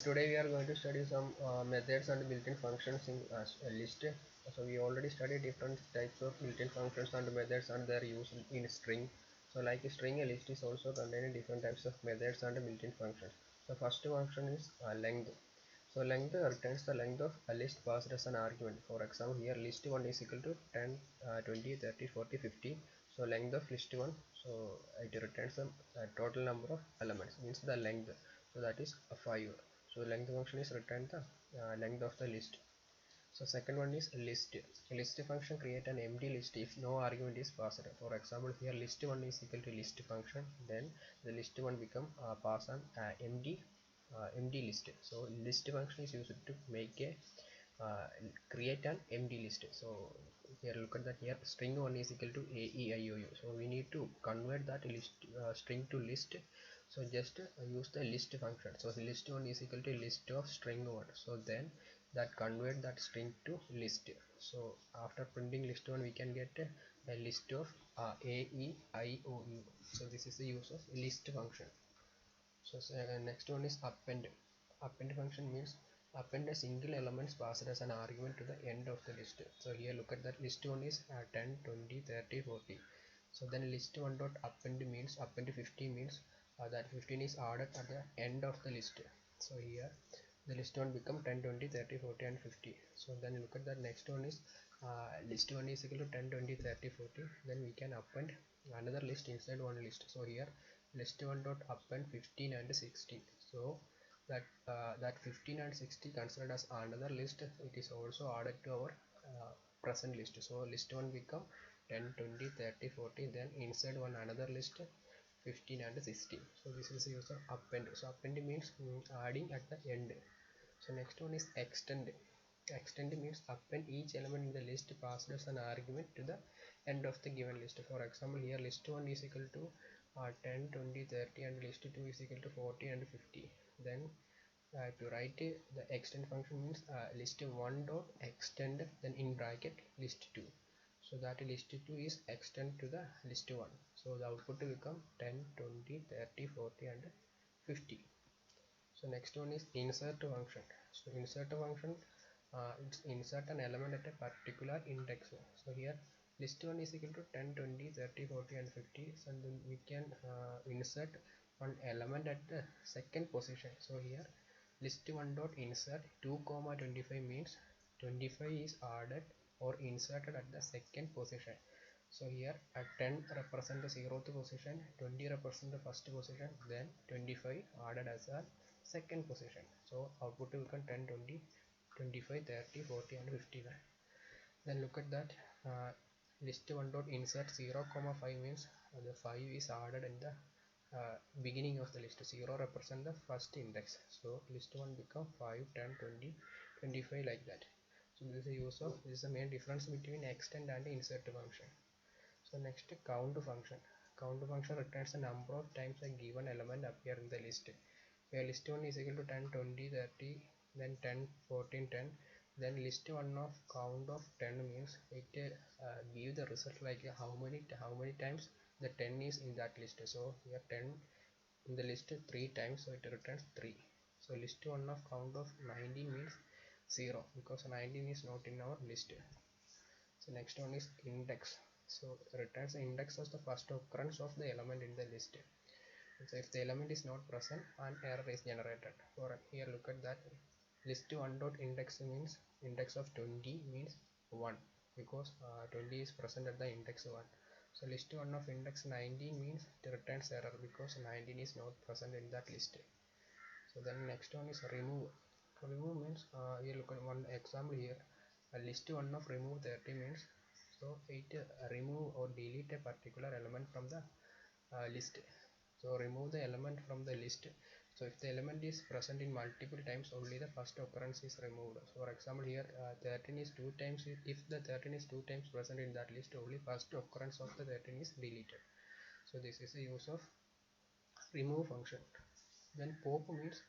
Today we are going to study some methods and built-in functions in a list. So we already studied different types of built-in functions and methods and their use in string. So like a string, a list is also containing different types of methods and built-in functions. The first function is length. So length returns the length of a list passed as an argument. For example, here list 1 is equal to 10, 20, 30, 40, 50. So length of list 1, so it returns the total number of elements, means the length. So that is 5. So length function is return the length of the list. So second one is list. List function create an empty list if no argument is passed. For example, here list 1 is equal to list function, then the list 1 become pass an empty list. So list function is used to make a uh, create an empty list. So here look at that, here string 1 is equal to a e I o u. So we need to convert that list string to list. So just use the list function. So list 1 is equal to list of string 1. So then that convert that string to list. So after printing list 1 we can get a list of a e I o u. So this is the use of list function. So next one is append. Append function means append a single elements passed as an argument to the end of the list. So here look at that, list 1 is 10, 20, 30, 40. So then list 1 dot append means append 50 means that 15 is added at the end of the list. So here the list 1 become 10, 20, 30, 40 and 50. So then look at that, next one is list 1 is equal to 10, 20, 30, 40. Then we can append another list inside one list. So here list 1 dot append 15 and 16. So that 15 and 60 considered as another list, it is also added to our present list. So list 1 become 10, 20, 30, 40. Then inside one another list 15 and 16. So this is the use of append. So append means adding at the end. So next one is extend. Extend means append each element in the list passed as an argument to the end of the given list. For example, here list 1 is equal to 10, 20, 30 and list 2 is equal to 40 and 50. Then to write the extend function means list 1 dot extend, then in bracket list 2. So that list 2 is extend to the list 1. So the output will become 10, 20, 30, 40 and 50. So next one is insert function. So insert function, it's insert an element at a particular index. So here list 1 is equal to 10, 20, 30, 40 and 50. So then we can insert one element at the second position. So here list 1 dot insert 2 comma 25 means 25 is added or inserted at the second position. So here at 10 represent the 0th position, 20 represent the first position, then 25 added as a second position. So output will become 10, 20, 25, 30, 40 and 59. Then look at that, list 1 dot insert 0 comma 5 means the 5 is added in the beginning of the list. 0 represent the first index. So list 1 become 5, 10, 20, 25 like that. So this is the use of, this is the main difference between extend and insert function. So next, count function. Count function returns the number of times a given element appear in the list. Where list 1 is equal to 10, 20, 30, then 10, 14, 10. Then list 1 of count of 10 means it give the result like how many times the 10 is in that list. So here 10 in the list 3 times, so it returns 3. So list 1 of count of 19 means 0 because 19 is not in our list. So next one is index. So returns the index as the first occurrence of the element in the list. So if the element is not present, an error is generated. For here look at that, list 1 dot index means index of 20 means 1 because 20 is present at the index 1. So list 1 of index 19 means it returns error because 19 is not present in that list. So then next one is remove. Remove means you look at one example here. A list 1 of remove 30 means so it remove or delete a particular element from the list. So remove the element from the list. So if the element is present in multiple times, only the first occurrence is removed. So for example here 13 is 2 times. If the 13 is 2 times present in that list, only first occurrence of the 13 is deleted. So this is the use of remove function. Then pop means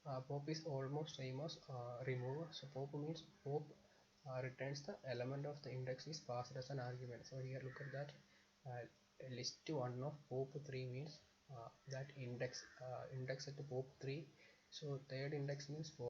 pop is almost same as remove. So pop means pop returns the element of the index is passed as an argument. So here look at that, list 1 of pop 3 means that index at pop 3 So third index means for